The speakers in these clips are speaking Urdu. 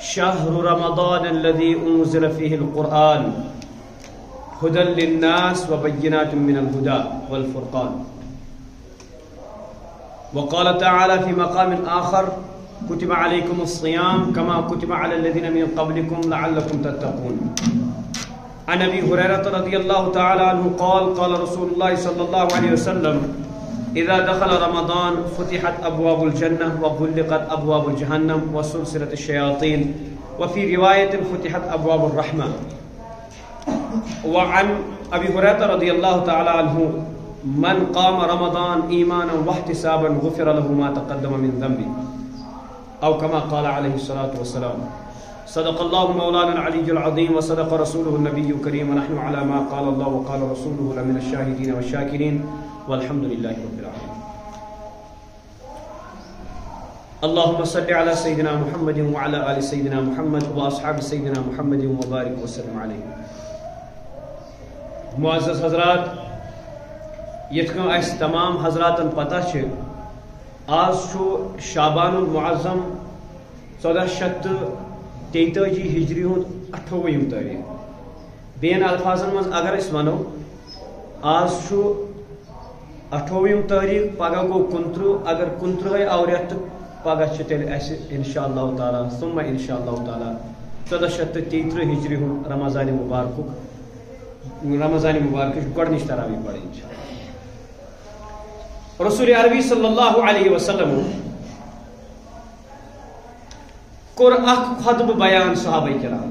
شهر رمضان الذي أنزل فيه القرآن هدى للناس وبينات من الهدى والفرقان. وقال تعالى في مقام آخر كتب عليكم الصيام كما كتب على الذين من قبلكم لعلكم تتقون. عن أبي هريرة رضي الله تعالى عنه قال قال رسول الله صلى الله عليه وسلم إذا دخل رمضان فتحت أبواب الجنة وغلقت أبواب جهنم وسلسلة الشياطين وفي رواية فتحت أبواب الرحمة. وعن أبي هريرة رضي الله تعالى عنه من قام رمضان إيمانا واحتسابا غفر له ما تقدم من ذنبه أو كما قال عليه الصلاة والسلام. صدق الله مولانا العلي العظيم وصدق رسوله النبي الكريم ونحن على ما قال الله وقال رسوله لمن الشاهدين والشاكرين والحمد لله رب العالمين. اللهم صل على سيدنا محمد وعلى آل سيدنا محمد وأصحاب سيدنا محمد وبارك وسلم عليه. معزز حضرات، یتکن اس تمام حضراتن پتہ چھ آج چھو شعبان المعظم 1443 ہجری ہند 28 تاریخ. بین الفاظن مز اگر اس ونو آج چھو 28 تاریخ پگہ گو 29 اگر 29 آوریت پگہ چھ تیل اس انشاءاللہ تعالی ثم انشاءاللہ تعالی 1443 ہجری ہند رمضان مبارک گۄڈنِچ تراویح پڑھیں انشاءاللہ. رسول عربی صلی اللہ علیہ وسلم کور اخ خطبہ بیان صحابہ کرام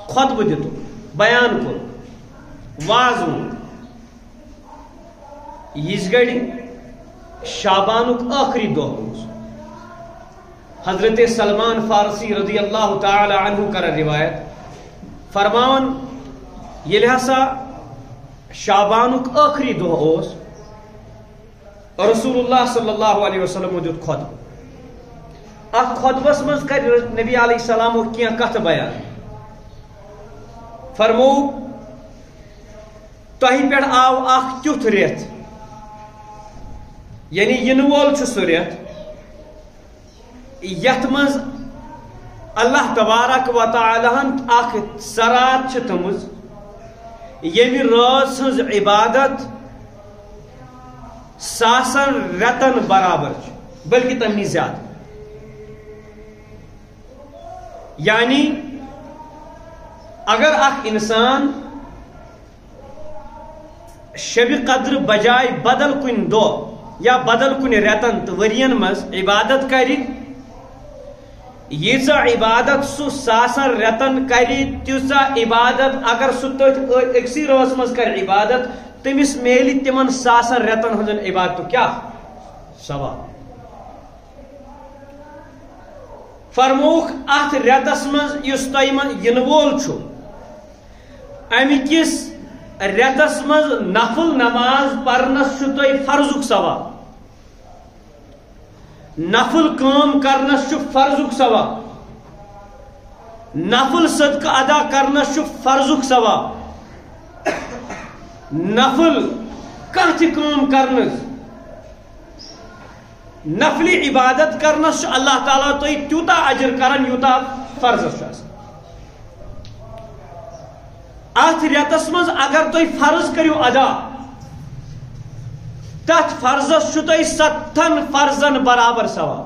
خطبہ دتو بیان کور واز یس گڑی شعبانک آخری دہ روز. حضرت سلمان فارسی رضی اللہ تعالی عنہ کر روایت فرمان یل ہسا شعبانک آخری دہ اوس رسول اللہ صلی اللہ علیہ وسلم دیت خطبہ. اخ خطبس مز کر نبی علیہ السلام کی کت بیان فرمو تہ پہ آو اخ تیتھ ریت یعنی ین وول سہ ریت یت مز اللہ تبارک و تعالی ہن اخ سرات تمز یمی راز ہز عبادت ساسن رتن برابر بلکہ تمہیں زیادہ. یعنی اگر اخ انسان شب قدر بجائے بدل کن دو یا بدل کن رتن تو ورین مز عبادت کری ییژا عبادت سہ ساسن رتن کری تیژا عبادت اگر سہ اکسی روز مز کر عبادت تمس میلی تمن ساسن رتن ہن عبادت کیا ثواب. فرموک ات رتس مز یس تیمن ین وول چھو امی کس رتس مز نفل نماز پرنس چھو تہ فرضک ثواب نفل کام کرنس چھو فرضک ثواب نفل صدقہ ادا کرنس چھو فرضک ثواب نفل کانٛہہ تہِ کٲم کرنس نفلی عبادت کرنس اللہ تعالیٰ تُہۍ تیوٗتاہ اجر کران یوٗتاہ فرضس چھُ آسان. اتھ رٮ۪تس منٛز اگر تُہۍ فرض کٔرِو ادا تتھ فرضس چھُ تۄہہِ 7 فرضن برابر ثواب.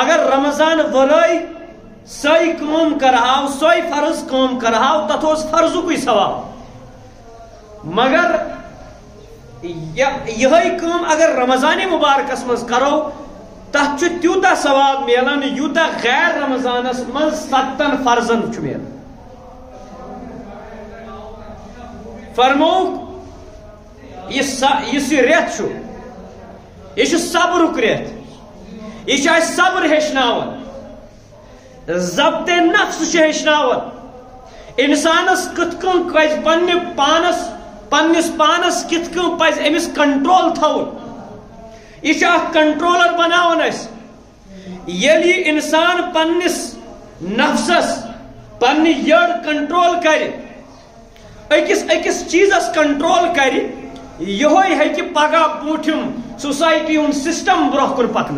اگر رمضان ورٲے سۄے کٲم کرہاو سۄے فرض کٲم کرہاو تتھ اوس فرضُکُے ثواب. مگر یہ کام اگر رمضان مبارکس مز کرو تتھ تیوتاہ ثواب ملان یوتاہ غیر رمضانس مز 7 فرضن ملان. فرموک یہ ریت یہ صبرک ریت یہ صبر ہیچناون ضبط نفس ہیچناون انسانس کت کن پز پنس پانس کت کن پز امس کنٹرول تھون یہ کنٹرولر بناون اس یلی انسان پنس نفسس پنہ یڑ کنٹرول کر اکس چیزس کنٹرول کر یہ ہیکہ پگہ بوٹم سوسائٹی ہند سسٹم برہ کن پکن.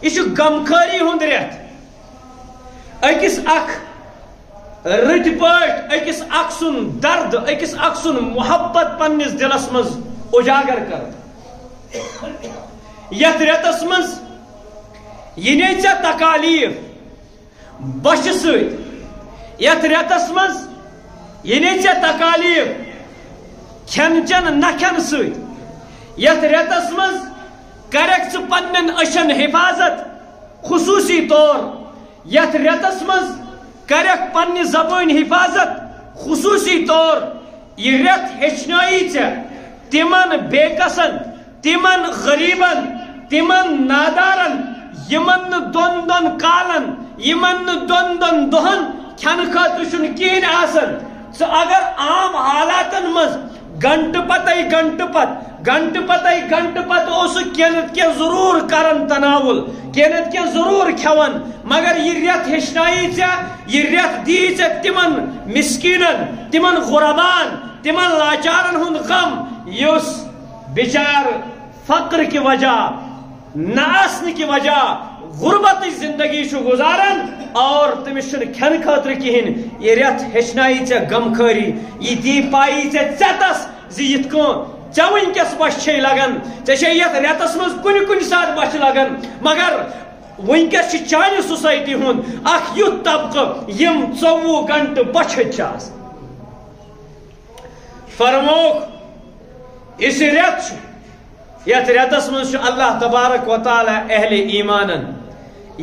یہ غمخاری ہند ریت اکس اخ رت پٹ اکس اخ سن درد اکس اخ سن محبت پنس دلس مز اجاگر کر یت ریتس مز یہ ژے تکالیف بچ ست یت ریتس مز یہ ژے تکالیف کھین چین نکھن ست یت ریتس مز کرک ژٕ پنن أچھن حفاظت خصوصی طور یت ریتس مز کرک پنہ زبان حفاظت خصوصی طور یہ ریت ہیچنائی ژےٚ تمن بے کسن تمن غریبن تمن نادارن یمن نہٕ دۄن دۄن کالن یمن نہٕ دۄن دۄن دۄہن کھٮ۪نہٕ خٲطرٕ چھُنہٕ کِہیٖنۍ آسان ژٕ اگر عام حالاتن منٛز گھنٹہٕ پتہٕ اوسُکھ کینٛہہ نتہٕ کینٛہہ ضروٗر کران تناول کینٛہہ نتہٕ کینٛہہ ضروٗر کھٮ۪وان مگر یہِ ریت ہیٚچھنایی ژےٚ یہِ ریت دی ژےٚ تِمن مسکیٖنن تِمن غربان تِمن لاچارن ہُنٛد غم یُس بِچار فقر کی وجہ نہ آسنہٕ کی وجہ غربت زندگی چھُ گزاران اور تٔمِس چھُنہٕ کھٮ۪نہٕ خٲطرٕ کِہیٖنۍ یہِ ریت ہیٚچھنایی ژےٚ غمخٲری یہِ دی پایی ژےٚ ژٮ۪تس زِ یِتھ کٔنۍ ژےٚ وٕنکٮ۪س بۄچھِ چھے لگان ژےٚ چھے یتھ ریتس منٛز کُنہِ کُنہِ ساتہٕ بۄچھِ لگان مگر وٕنکٮ۪س چھِ چانہِ سوسایٹی ہُنٛد اکھ یُتھ طبقہٕ یِم 24 گھنٹہٕ بۄچھِتھ چھِ آسان فرمووُکھ یُس یہِ ریت چھُ یتھ ریتس منٛز چھُ اللہ تبارک و تعالیٰ اہلِ ایمانن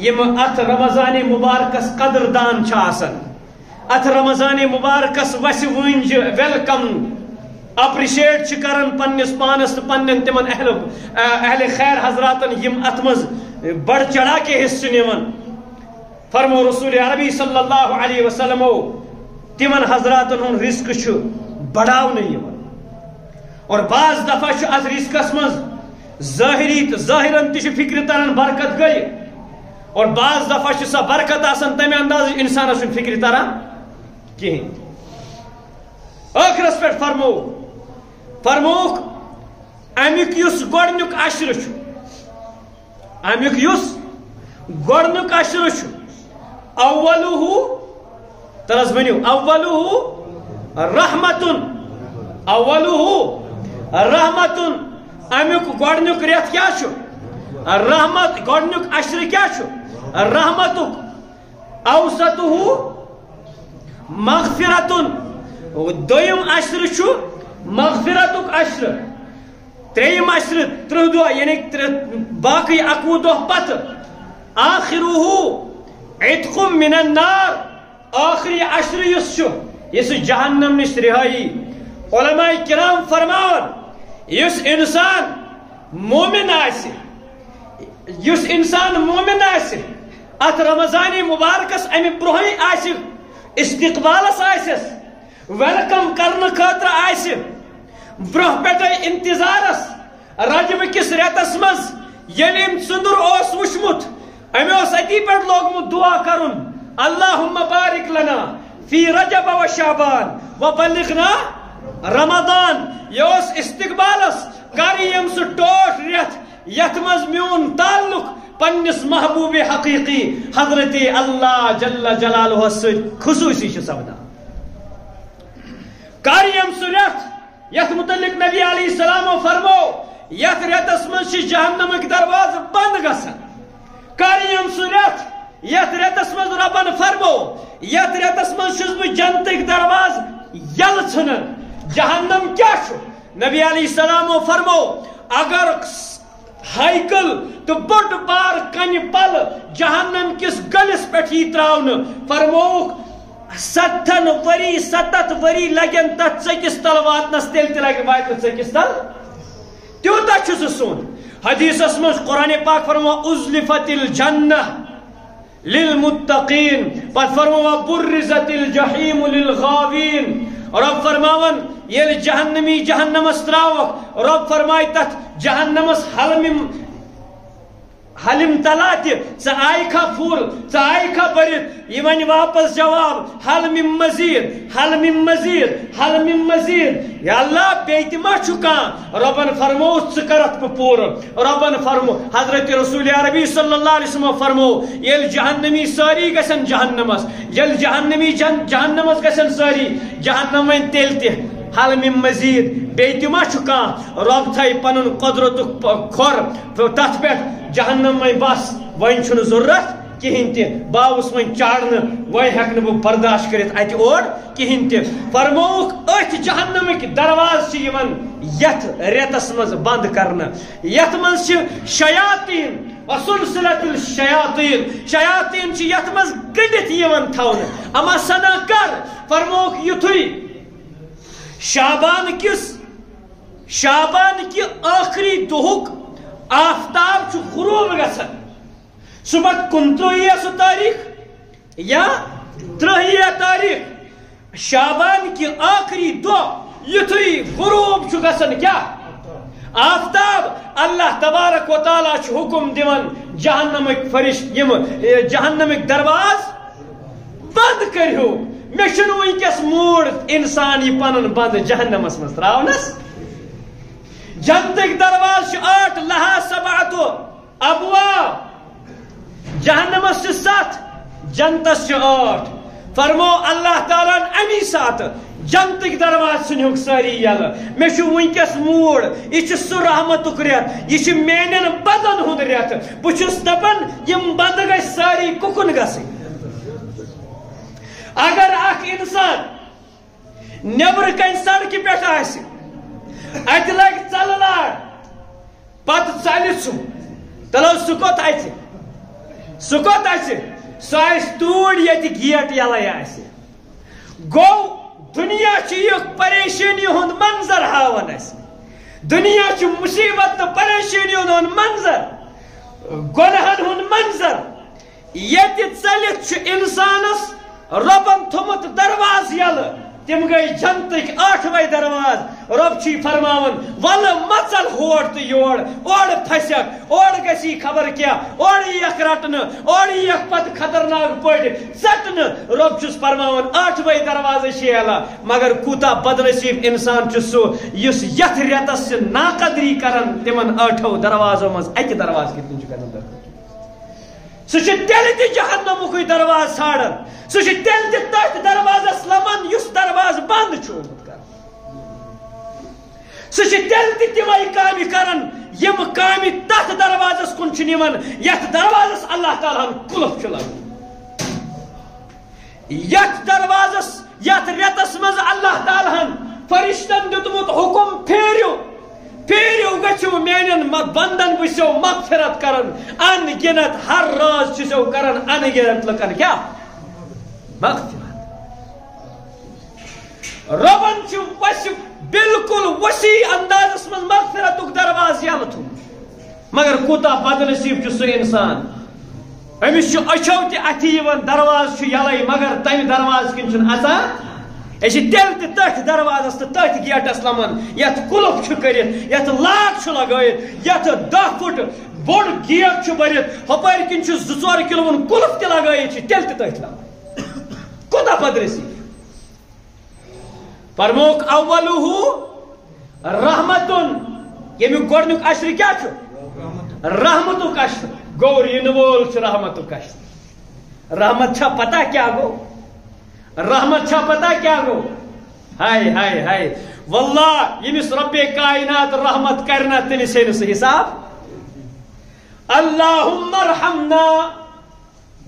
یم ات رمضان مبارکس قدردان چھِ آسان ات رمضان مبارکس وسہِ وٕنجہِ ویلکم اپریشیٹ چھِ کران پننس پانس تہٕ پننٮ۪ن تِمن اہل خیر حضراتن یم ات منٛز بڑ چڑھا کے حصہٕ چھِ نِوان فرمو رسول عربی صلی اللہ علیہ وسلمو تِمن حضراتن ہُنٛد رزق چھُ بڑاونہٕ یِوان اور بعض دفعہ چھُ اتھ رزقس منٛز ظٲہری تہٕ ظٲہرن تہِ چھُ فکرِ تران برکت گٔے اور بعض دفعہ چھِ سۄ برکت آسان تمہِ انداز انسانس چھُنہٕ فکرِ تران کِہیٖنۍ ٲخرس پٮ۪ٹھ فرمووُکھ امیُک یُس گۄڈنیُک عشرٕ چھُ امیُک یُس گۄڈنیُک عشرٕ چھُ اولُہُ تل حظ ؤنِو اولُہُ رحمتُن اولُہُ رحمتُن امیُک گۄڈنیُک رٮ۪تھ کیٛاہ چھُ رحمت گۄڈنیُک عشرٕ کیٛاہ چھُ رحمتُک اوسطُہُ مغفرتُن دوٚیِم عشرٕ چھُ مغفرتُک عشرٕ ترٛیٚیِم عشرٕ 30 دۄہ یعنی باقٕے 21 دۄہ پتہٕ آخِرُہُ عتق من النار ٲخری عشرٕ یُس چھُ یہِ سُہ جہنم نِش رِہٲیی علماء کرام فرماوان یُس انسان مومن آسہِ ات رمضان مبارکس امہِ برونٛہٕے آسہِ استقبالس آسٮ۪س ویلکم کرنہٕ خٲطرٕ آسہِ برونٛہہ پٮ۪ٹھے انتظارس رجبہٕ کِس رٮ۪تس منٛز ییٚلہِ أمۍ ژٔنٛدُر اوس وٕچھمُت أمۍ اوس أتی پٮ۪ٹھ لوگمُت دعا کرُن اللہُمَّ بارک لنا فی رجب و شعبان و بلغنا رمضان یہ اوس استقبالس کر یم سُہ ٹوٹھ رٮ۪تھ یتھ منٛز میون تعلق پننس محبوب حقیقی حضرت اللہ جل جلالہ سۭتۍ خصوصی چھُ سپدان کر یم سُہ رٮ۪تھ یتھ متعلق نبی علیہ السلامو فرمو یتھ رٮ۪تس منٛز چھِ جہنمٕکۍ دروازٕ بنٛد گژھان کر یم سُہ رٮ۪تھ یتھ رٮ۪تس منٛز رۄبن فرمو یتھ رٮ۪تس منٛز چھُس بہٕ جنتٕکۍ دروازٕ یلہٕ ژھٕنان جہنم کیٛاہ چھُ نبی علیہ السلامو فرمو اگر ہائیکل تو بڑ بار کنہِ پل جہنم کس گلس پٮ۪ٹھ یی تراونہٕ فرمووُکھ 70 ؤری لگن تتھ ژٔکِس تل واتنس تیٚلہِ تہِ لگہِ واتنہٕ ژٔکِس تل تیوٗتاہ چھُ سُہ سون حدیثس منٛز قرآن پاک فرمو ازلفت الجنہ للمتقین پتہٕ فرمو برزت الجحیم للغاوین رب فرماون ییٚلہِ جہنمی جہنمس تراوکھ رب فرمایہِ تتھ جہنمس حلم تلاتی آئی کھا پھول آئی کھا برت یہ ون واپس جواب حل من مزید حل من مزید حل من مزید یا اللہ بیت ما چکان ربن فرمو ثکرت پور ربن فرمو حضرت رسول عربی صلی اللہ علیہ وسلم فرمو یل جہنمی ساری گسن جہنمس یل جہنمی جہنمس گسن ساری جہنم تیل تہ حل من مزید بیت ما چکان رب تھائی پنن قدرت کھور تت پہ جہنم میں بس ون چھن ضرورت کہین تہ باوس ون چاڑن ون ہیکن بہ برداشت کرت ات اور کہین تہ فرموک ات جہنمک دروازہ چھ یوان یت ریتس مز بند کرنا یت مز چھ شیاطین وسلسلۃ الشیاطین شیاطین چھ یت مز گڈت یوان تھاون اما سنا کر فرموک یتھوی شعبان کی آخری دہک آفتاب چھ غروب گسن صبح 29 تاریخ یا 30 تاریخ شعبان کی آخری دہ یتھوی غروب چھ گسن کیا آفتاب اللہ تبارک و تعالی چھ حکم دیون جہنمک فرشت یم جہنمک دروازہ بند کرو مے چھن ونکس موڑ انسان یہ پنن بند جہنمس مز تراونس جنتک دروازہ 8 لہا 7 ابواب جہنمس 7 جنتس 8 فرمو اللہ تعالیٰ امی سات جنتک دروازہ ثنیک ساری یل مے چھ ونکس موڑ یہ سہ رحمتک ریت یہ میانن بدن ہند ریت بہس دپان یم بند گھ ساری ککن گھن اگر اخ انسان نبر کن سڑک پہ ات لگ ژلار پتہ ژلہ چلو سہ کوت سہ توڑ یت گیٹ یلے گو دنیا یہ پریشانی ہند منظر ہاون دنیا مصیبت تو پریشانی ہند منظر گنہن ہند منظر یت ژلتھ انسانس ربن تھومت دروازہ یل تم گئی جنتک 8ویں دروازہ رب چھ فرماون ول مچل ہور تو یور اور پھسک اور گسی خبر کیا اور یک رٹن اور یک پت خطرناک پڑ ژٹن رب چھس فرماون 8ویں دروازہ شیلا مگر کوتا بدنصیب انسان چھ سو یس یت ریتس ناقدری کرن تمن 8 دروازو مز اکہ دروازہ کتن چھ کرن سہ تیل تہ جہنمک دروازہ ژھانڈان سہ تیل تہ تتھ دروازس لمان یس دروازہ بند چھومت کر سہ تیل تہ تمے کامہ کران یم کامہ تتھ دروازس کن چھ نوان یتھ دروازس اللہ تعالیٰ قلف چھ لگان یتھ دروازس یتھ ریتس مز اللہ تعالیٰ فرشتن دیتمت حکم پھیرو گچھو میانن بندن بسو مغفرت کرن ان گنت ہر راز چھسو کرن ان گنت لکن کیا مغفرت ربن چھ بالکل وسیع اندازس من مغفرت دروازہ یل تھو مگر کوتا بدنصیب چھ سہ انسان امس اچھو تہ اتھی دروازہ یلے مگر تمہ دروازہ کن چھ اژان تیل تہ تتھ دروازس تو تتھ گیٹس لمان یت قلف کرت یت لاک لگائت یت 10 فٹ بوڑ گیٹ برت ہپار کن 2-4 کلون قلف تہ لگائت تیل تہ تتھ لمان کوتا بدرسی فرموک اولہ رحمتن یمیک گۄڈنیُک اشر کیا چھ رحمتک اشر گو ین وول چھ رحمتک اشر رحمت چھا پتہ کیا گو رحمت چھا پتہ کیا گو ہائے ہائے ہائے واللہ یمس رب کائنات رحمت کرنا تمس ہے نہ حساب اللہم ارحمنا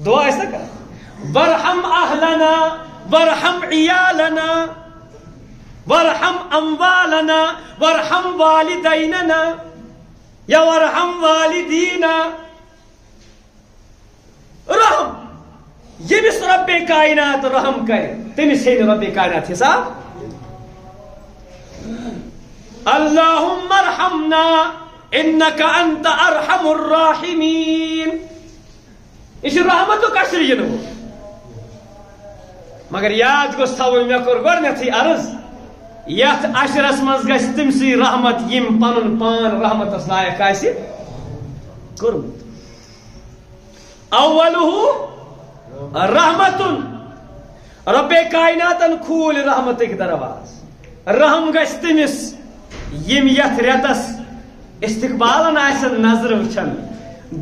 دعا ایسا کر ورحم اہلنا ورحم عیالنا ورحم اموالنا ورحم والدیننا یا ورحم والدینا رحم یمس رب کائنات رحم کر تمس ہے رب کائنات حساب اللہم ارحمنا انک انت ارحم الراحمین یہ رحمت کشر یہ مگر یاد گوس تھاون مے کور گۄڈنیتھٕے عرض یتھ عشرس مز گژھِ تٔمسٕے رحمت یم پنن پان رحمتس لایق آسہِ کوٚرمُت اولہ رحمت رب کائناتن کھول رحمتک درواز رحم گژھِ تٔمِس یِم یتھ رٮ۪تس استقبالن آسن نظر وٕچھان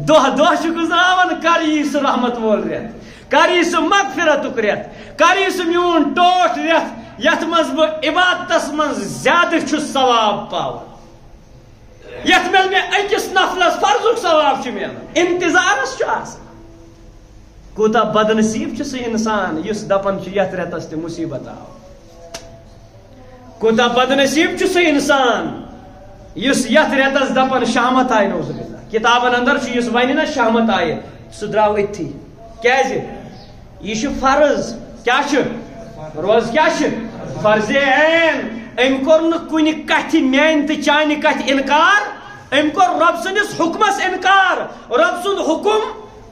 دۄہ دۄہ چھُ گُزراوان کر یی سُہ رحمت وول رٮ۪تھ کر یی سُہ مغفرتُک رٮ۪تھ کر یی سُہ میون ٹوٹھ رٮ۪تھ یتھ منٛز بہٕ عبادتس منٛز زیادٕ چھُس ثواب پاوان یتھ منٛز مےٚ أکِس نفلس فرضُک ثواب چھُ مِلان انتظارس چھُ آسان کوٗتاہ بدنصیٖب چھُ سُہ انسان یُس دپان چھُ یتھ رٮ۪تس تہِ مُصیبت آو کوٗتاہ بدنصیٖب چھُ سُہ انسان یُس یتھ رٮ۪تس دپان شامت آیہِ نوز باللہ کتابن اندر چھُ یُس ونہِ نا شامت آیہِ سُہ درٛاو أتھی کیازِ یہِ چھُ فرض کیاہ چھُ روز کیاہ چھُ فرض عین أمۍ کوٚر نہٕ کُنہِ کتھِ میانہِ تہٕ چانہِ کتھِ انکار أمۍ کوٚر رۄب سٕنٛدِس حُکمس انکار رۄب سُنٛد حُکم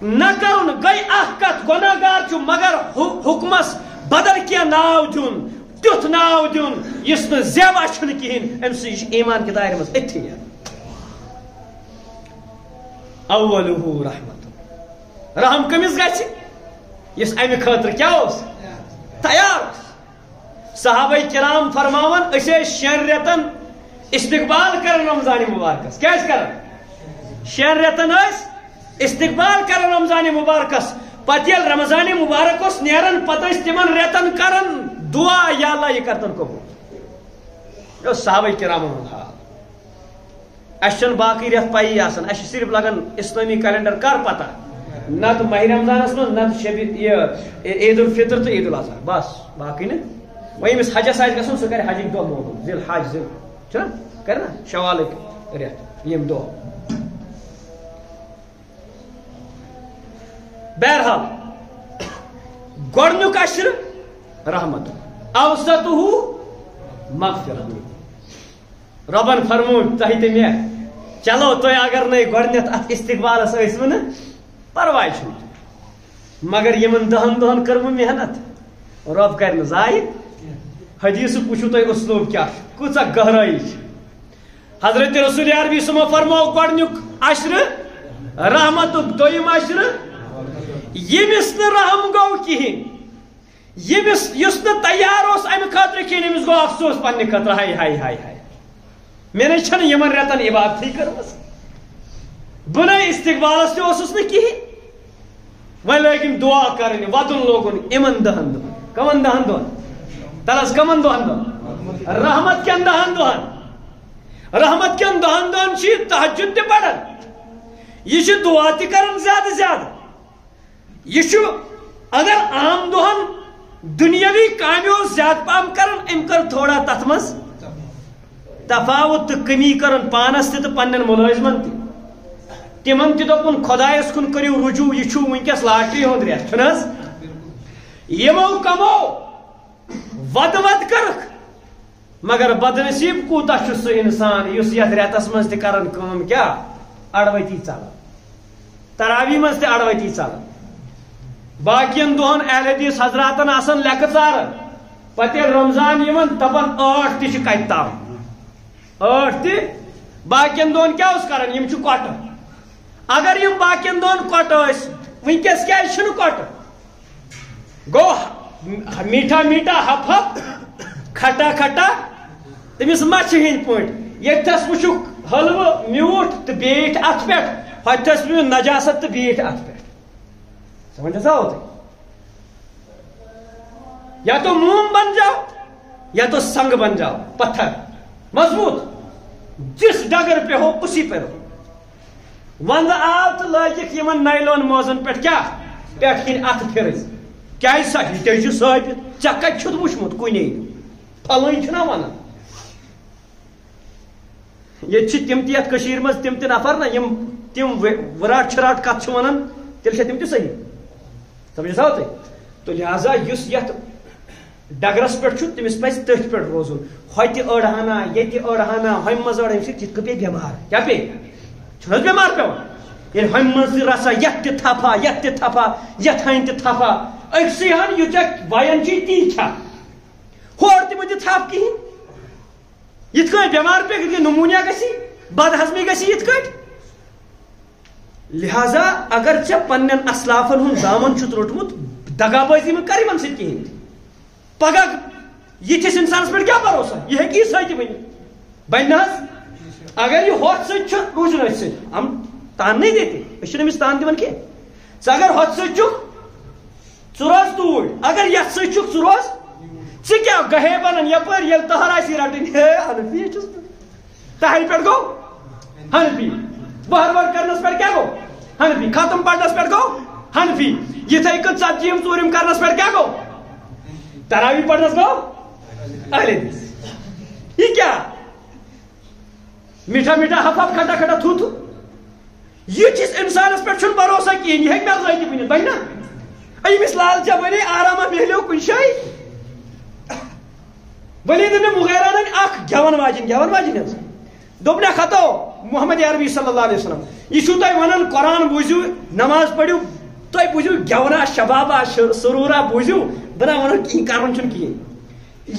نہ کرُن گٔے اکھ کتھ گۄناہ گار چھُ مگر حُکمس بدل کینٛہہ ناو دیُن تیُتھ ناو دیُن یُس نہٕ زیوا چھُنہٕ کِہیٖنۍ أمۍ سۭتۍ چھُ ایمان کہِ دایرٕ منٛز أتھی اولہ رحمت رحم کٔمِس گژھِ یُس امہِ خٲطرٕ کیاہ اوس تیار اوس صحابہ کرام فرماون أسۍ ٲسۍ 6 رٮ۪تن استقبال کران رمضان مبارکس کیازِ کران 6 رٮ۪تن ٲسۍ استقبال کران رمضان مبارکس پتہٕ ییٚلہِ رمضان مبارک اوس نیران پتہٕ ٲسۍ تِمن رٮ۪تن کران دعا یا اللہ یہِ کر تن قبوٗل یہِ اوس صحابہ کرامن ہُنٛد حال اَسہِ چھنہٕ باقٕے رٮ۪تھ پایی آسان اَسہِ چھُ صرف لگان اسلٲمی کیلنڈر کر پتہ نتہٕ ماہ رمضانس منٛز نتہٕ شبِ یہِ عید الفطر تہٕ عید الاضحیٰ بس باقٕے نہٕ وۄنۍ ییٚمِس حجس آسہِ گژھُن سُہ کرِ حجٕکۍ دۄہ معلوٗم ذی الحج چھُنہ کرِ نا شوالٕکۍ رٮ۪تھ یِم دۄہ بہرحال گۄڈنیُک اشرٕ رحمت اوسطہ مغفرت رۄبن فرموو تۄہہِ تہٕ مےٚ چلو تُہۍ اگر نَے گۄڈنیتھ اتھ استقبالس ٲسوٕ نہٕ پرواے چھُنہٕ مگر یِمن 10 دۄہن کٔرمٕژ محنت رۄب کرِ نہٕ ضایع حدیثُک وٕچھِو تُہۍ اسلوٗب کیاہ چھُ کۭژاہ گہرٲیی چھِ حضرت رسول عربی صمو فرموو گۄڈنیُک اشرٕ رحمتُک دوٚیِم اشرٕ ییٚمِس نہٕ رحم گوٚو کِہیٖنۍ ییٚمِس یُس نہٕ تیار اوس امہِ خٲطرٕ کِہیٖنۍ أمِس گوٚو افسوس پننہِ خٲطرٕ ہاے ہاے ہاے ہاے مےٚ نَے چھنہٕ یِمن رٮ۪تن عبادتھٕے کٔرمٕژ بہٕ نَے استقبالس تہِ اوسُس نہٕ کِہیٖنۍ وۄنۍ لٲگِم دعا کرٕنۍ ودُن لوگُن یِمن 10 دۄہن کمن 10 دۄہن تل حظ کمن 10 دۄہن رحمت کٮ۪ن 10 دۄہن رحمت کٮ۪ن 10 دۄہن چھُ یہِ تہجُد تہِ پران یہِ چھُ دعا تہِ کران زیادٕ زیادٕ یہِ چھُ اگر عام دۄہن دُنیاوی کامیو زیادٕ پہم کران أمۍ کٔر تھوڑا تتھ منٛز تفاوت تہٕ کمی کران پانس تہِ تہٕ پننٮ۪ن مُلٲزمن تہِ تِمن تہِ دوٚپُن خۄدایس کُن کٔرِو رجوٗع یہِ چھُ وٕنکیٚس لاٹری ہُنٛد رٮ۪تھ چھُنہٕ حظ یِمو کمو ود کٔرٕکھ مگر بدنصیٖب کوٗتاہ چھُ سُہ انسان یُس یتھ رٮ۪تس منٛز تہِ کران کٲم کیاہ اڑوتی ژلان تراوی منٛز تہِ اڑوتی ژلان باقین دۄہن اہل حدیث حضراتن آسان لیکھٕ ژاران پتہٕ ییٚلہِ رمضان یِوان دپان 8 تہِ چھِ کتہِ تام 8 تہِ باقین دۄہن کیاہ اوس کران یِم چھِ کۄٹہٕ اگر یِم باقین دۄہن کۄٹہٕ ٲسۍ وٕنکیٚس کیازِ چھُنہٕ کۄٹہٕ گوٚو میٖٹھا میٖٹھا ہپ ہپ کھٹا کھٹا تٔمِس مچھِ ہٕنٛدۍ پٲٹھۍ ییٚتھس وٕچھُکھ حلوٕ میوٗٹھ تہٕ بیٖٹھۍ اتھ پٮ۪ٹھ ہوٚتھس وٕچھُکھ نجاست تہٕ بیٖٹھۍ اتھ پٮ۪ٹھ سمجھ آو تۄہہِ یا تو موم بن جاؤ یا تو سنگ بن جاؤ پتھر مضبوط جس ڈگر پہ ہو اسی پہ رہو وند آو تو لٲگِکھ یِمن نایلون موزن پٮ۪ٹھ کیاہ پٮ۪ٹھ کِنۍ اتھٕ پھِرٕز کیازِ سا یہِ چھُ ثٲبت ژےٚ کتہِ چھُتھ وٕچھمُت کُنے پھلٲنۍ چھُنہ ونان ییٚتہِ چھِ تِم تہِ یتھ کٔشیٖرِ منٛز تِم تہِ نفر نہ یِم تِم وراٹ چھراٹ کتھ چھِ ونان تیٚلہِ چھا تِم تہِ صحیح سمجھ آو تۄہہِ تو لہذا یُس یتھ ڈگرس پٮ۪ٹھ چھُ تٔمِس پزِ تٔتھۍ پٮ۪ٹھ روزُن ہوٚتہِ أڑ ہنا ییٚتہِ أڑ ہنا ہوٚمہِ منٛز أڑ امہِ سۭتۍ تِتھ کٔنۍ پیٚیہِ بٮ۪مار کیاہ پیٚیہِ چھُنہٕ حظ بٮ۪مار پیٚوان ییٚلہِ ہوٚمہِ منٛز تہِ رژھا یتھ تہِ تھپھا یتھ تہِ تھپھا یتھ ہنہِ تہِ تھپھا أکسٕے ہن یوٗتاہ وین چھُے تی کھا ہورٕ تہِ مہٕ دِ تھپھ کِہیٖنۍ یِتھ کٔنۍ بٮ۪مار پیٚیہِ نموٗنیا گژھی بدہضمی گژھی یِتھ کٔنۍ لہذا اگر ژےٚ پننٮ۪ن اسلافن ہُنٛد دامن چھُتھ روٚٹمُت دگابٲزی مہٕ کر یِمن سۭتۍ کِہیٖنۍ پگاہ یِتھِس انسانس پٮ۪ٹھ کیٛاہ بروسہ یہِ ہیٚکہِ عیٖسٲے تہِ ؤنِتھ بنہِ نہ حظ اگر یہِ ہوٚتھ سۭتۍ چھُ روٗزِن أتھۍ سۭتۍ ہم تاننے دیتے أسۍ چھِنہٕ أمِس تان دِوان کینٛہہ ژٕ اگر ہوٚتھ سۭتۍ چھُکھ ژٕ روز توٗرۍ اگر یتھ سۭتۍ چھُکھ ژٕ روز ژٕ کیٛاہ گہے بنان یپٲرۍ ییٚلہِ تہر آسی رٹٕنۍ ہے حنفی چھُس بہٕ تہرِ پٮ۪ٹھ گوٚو حنفی بہر کرنس پٮ۪ٹھ کیٛاہ گوٚو حنفی ختم پرنس پٮ۪ٹھ گوٚو حنفی یِتھے کٔنۍ ژتجیٖم ژوٗرِم کرنس پٮ۪ٹھ کیٛاہ گوٚو تراوی پرنس گوٚو اہل حدیث یہ کیا میٹھا میٹھا ہف ہف کھٹا کھٹا تھو تھو یہ چیز انسانس پہ چھن بھروسہ کہین یہ ہیٚکہِ مےٚ رٲیِتھ ؤنِتھ بنہِ نا أمِس لالچا بنے آراما میلیو کُنہِ جایہِ بنے دوٚپ مےٚ مُغیرا ننۍ اکھ گٮ۪ون واجِنۍ حظ دوٚپنکھ ہتو محمد عربی صلی اللہ علیہ وسلم یہ چھُو تۄہہِ ونان قرآن بوٗزِو نماز پٔرِو تُہۍ بوٗزِو گٮ۪ونا شبابا سروٗرا بوٗزِو بہٕ نہ ونان کِہیٖنۍ کرُن چھُنہٕ کِہیٖنۍ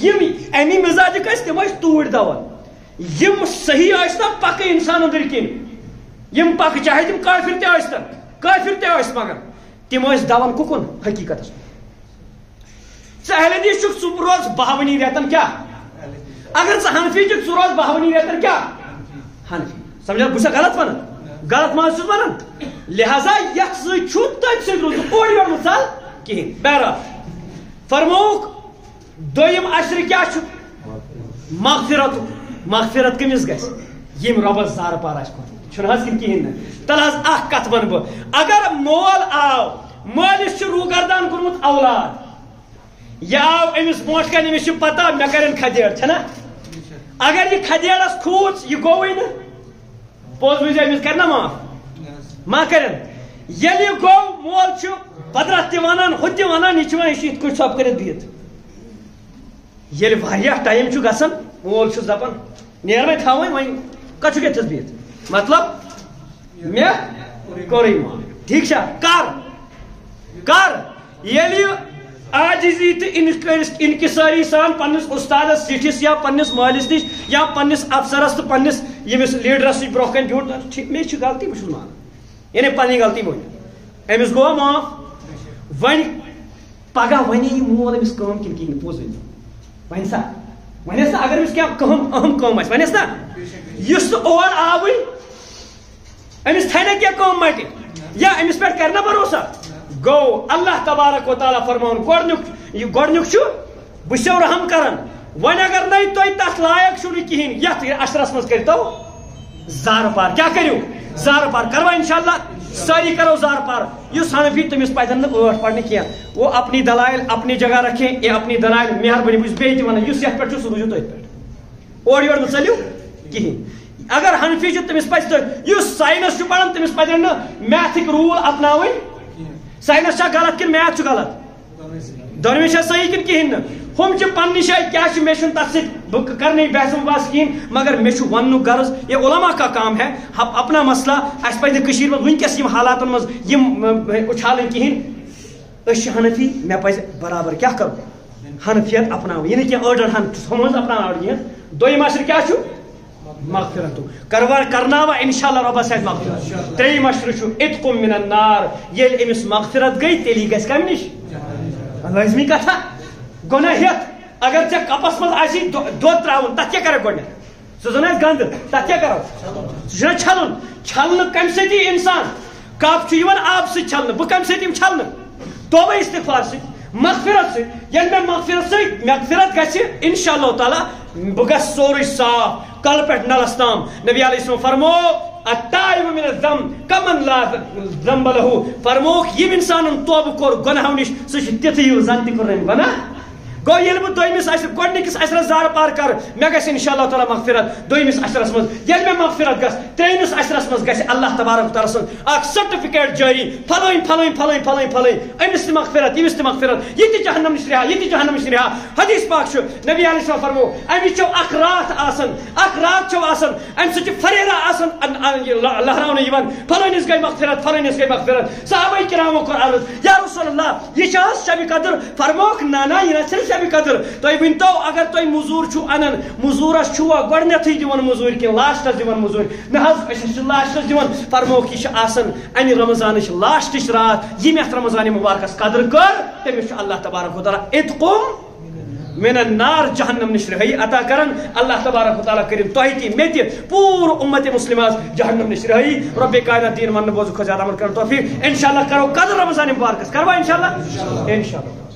یِم امی مزاجِک ٲسۍ تِم ٲسۍ توٗرۍ دون یِم صحیح ٲسۍ نا پکہٕ انسان أنٛدٕرۍ کِنۍ یِم پکہٕ چاہے تِم کٲفِر تہِ ٲسۍ تن کٲفِر تہِ ٲسۍ مگر تِم ٲسۍ دون کُکُن حقیٖقتس ژٕ اہل حدیث چھُکھ ژٕ روز بہوٲنی رٮ۪تن کیٛاہ اگر ژٕ حنفی چھُکھ ژٕ روز بہوٲنی رٮ۪تن کیٛاہ حنفی سمجھا بہٕ چھُسا غلط ونان غلط ما چھُس ونان لہذا یتھ سۭتۍ چھُ تٔتھۍ سۭتۍ روزُن اورٕ یورٕ مہٕ ژل کِہیٖنۍ بہرحال فرمووُکھ دوٚیِم اشرٕ کیٛاہ چھُ مغفرت کٔمِس گژھِ ییٚمۍ رۄبس زارٕ پار آسہِ کوٚرمُت چھُنہٕ حظ کِنہٕ کِہیٖنۍ نہٕ تَلہٕ حظ اکھ کتھ ونہٕ بہٕ اگر مول آو مٲلِس چھُ روٗگردان کوٚرمُت اولاد یہِ آو أمِس برونٛٹھ کنہِ أمِس چھِ پتہ مےٚ کرن کھدیڑ چھنا اگر یہِ کھدیڑس کھوٗژ یہِ گوٚوٕے نہٕ پوٚز وِزِ أمِس کرِ نا معاف ما کرن ییٚلہِ یہِ گوٚو مول چھُ بدرت تہِ ونان ہُہ تہِ ونان یہِ چھُ وۄنۍ یہِ چھُ یِتھ کٔٹھۍ ژھۄپ کٔرِتھ بِہِتھ ییٚلہِ واریاہ ٹایم چھُ گژھان مول چھُس دپان نیر وۄنۍ تھاوٕنۍ وۄنۍ کتھ چھُکھ ییٚتھس بِہِتھ مطلب مےٚ کوٚرُے معاف ٹھیٖک چھا کر ییٚلہِ یہِ عاجزی تہٕ انکساری سان پننس استادس زِٹھِس یا پننس مٲلِس نِش یا پننس افسرس تہٕ پننس ییٚمِس لیڈرس نِش برونٛہہ کَنہِ بیوٗٹھ ٹھیٖک مےٚ چھِ غلطی بہٕ چھُس مانان یعنی پنٕنۍ غلطی ؤنِتھ أمِس گوٚوا معاف وۄنۍ پگاہ ونے یہِ مول أمِس کٲم کِنہٕ کِہیٖنۍ پوٚز ؤنِتھ وۄنۍ نا اگر أمِس کینٛہہ اہم کٲم آسہِ وۄنۍ نا یُس نہٕ اور آوٕے أمِس تھایہِ نا کینٛہہ کٲم مٹہِ یا أمِس پٮ۪ٹھ کرِ نا بروسہ گوٚو اللہ تبارک و تعالیٰ فرماوُن گۄڈنیُک چھُ بہٕ چھُسو رحم کران وۄنۍ اگر نَے تُہۍ تتھ لایق چھُو نہٕ کِہیٖنۍ یتھ اشرس منٛز کٔرۍتو زارٕ پار کیٛاہ کٔرِو زارٕ پار کروا انشاء اللہ سٲری کرو زارٕ پار یُس حنفی تٔمِس پزن نہٕ ٲٹھ پرنہِ کینٛہہ وہ اپنی دلائل اپنی جگہ رکھے یا اپنی دلائل مہربٲنی بہٕ چھُس بیٚیہِ تہِ ونان یُس یتھ پٮ۪ٹھ چھُ سُہ روٗزِو تٔتھۍ پٮ۪ٹھ اورٕ یورٕ مہٕ ژٔلِو کِہیٖنۍ اگر حنفی چھُ تٔمِس پزِ تٔتھۍ یُس ساینس چھُ پران تٔمِس پزن نہٕ میتھٕکۍ روٗل اپناوٕنۍ ساینس چھا غلط کِنہٕ میتھ چھُ غلط دۄنوے چھا صحیح کِنہٕ کِہیٖنۍ نہٕ ہُم چھِ پننہِ جایہِ کیٛاہ چھُ مےٚ چھُنہٕ تتھ سۭتۍ بہٕ کرنے بحث وباس کِہیٖنۍ مگر مےٚ چھُ وننُک غرض یہ علما کا کام ہے اپنا مسئلہ اسہِ پزِ نہٕ کٔشیٖرِ منٛز وٕنکیٚس یِم حالاتن منٛز یِم اُچھالٕنۍ کِہیٖنۍ أسۍ چھِ حنفی مےٚ پزِ برابر کیٛاہ کرُن حنفیت اپناوٕنۍ یہِ نہٕ کینٛہہ أڑ أڑ ہُم منٛز اپناوان أڑ کینٛہہ دوٚیِم اشرٕ کیٛاہ چھُ مغفرت کرناوا انشاء اللہ رۄبس آسہِ مغفرت ترٛیٚیِم اشرٕ چھُ اتقُم من النار ییٚلہِ أمِس مغفرت گٔے تیٚلی گژھِ کمہِ نِش لٲزمی کتھا گۄناہ ہیٚتھ اگر ژےٚ کپس منٛز آسی دۄد تراوُن تتھ کیٛاہ کرکھ گۄڈنیتھ سُہ زن آسہِ گنٛدٕ تتھ کیٛاہ کرو سُہ چھُنہ چھلُن چھلنہٕ کمہِ سۭتۍ یی انسان کپ چھُ یِوان آبہٕ سۭتۍ چھلنہٕ بہٕ کمہِ سۭتۍ یِم چھلنہٕ توبہ استغفار سۭتۍ مغفرت سۭتۍ ییٚلہِ مےٚ مغفرت گژھِ انشاء اللہ تعالیٰ بہٕ گژھٕ سورُے صاف کلہٕ پٮ۪ٹھ نلس تام نبی علیہ السلام فرمو التائب من الذنب کمن لا ذنب له فرمووُکھ ییٚمۍ انسانن توبہٕ کوٚر گۄناہو نِش سُہ چھُ تِتھٕے ہیوٗ زن تہِ کوٚر أمۍ گۄناہ گوٚو ییٚلہِ بہٕ دوٚیمِس گۄڈنِکِس اشرس زارٕ پار کرٕ مےٚ گژھِ انشاء اللہ تعالیٰ مغفرت دوٚیمِس اشرس منٛز ییٚلہِ مےٚ مغفرت گژھِ ترٛیٚیمِس اشرس منٛز گژھِ اللہ تبارک تعالیٰ سُنٛد اکھ سرٹِفکیٹ جٲری فلٲنۍ أمِس تہِ مغفرت ییٚمِس تہِ مغفرت یہِ تہِ جہنم نِش رِہا حدیث پاک چھُ نبی علیہ السلام فرمو اَمِچ چھو اکھ راتھ چھو آسان اَمہِ سۭتۍ چھِ فریرا آسان لہراونہٕ یِوان فلٲنِس گٔے مغفرت صحابہ کرامو کوٚر عرض یا رسول اللہ یہِ چھا حظ شبِ قدر فرموکھ نہ یہِ نہ صرف تمہیں قدر تھی ونتو اگر تھی مزور چھو انن مزورس چھوا گۄڈنیتھٕے دِوان مزوٗرۍ کِنہٕ لاسٹس دِوان مزوٗرۍ نہ حظ أسۍ چھِ لاسٹس دِوان فرموکھ یہِ چھِ آسان انہِ رمضانٕچ لاسٹٕچ رات ییٚمۍ یتھ رمضانِ مُبارکس قدر کٔر تٔمِس چھُ اللہ تبارک و تعالیٰ اتقم من النار جہنم نش رہائی عطا کرن اللہ تبارک و تعالیٰ کریم تۄہہِ تہِ مےٚ تہِ پوٗرٕ اُمت مُسلِماس جہنم نش رہائی رۄبِ کائنات دین وننہٕ بوزُک کھۄتہٕ زیادٕ عمل کرن توفیق انشاءاللہ کرو قدر رمضان مبارکس کروا انشاءاللہ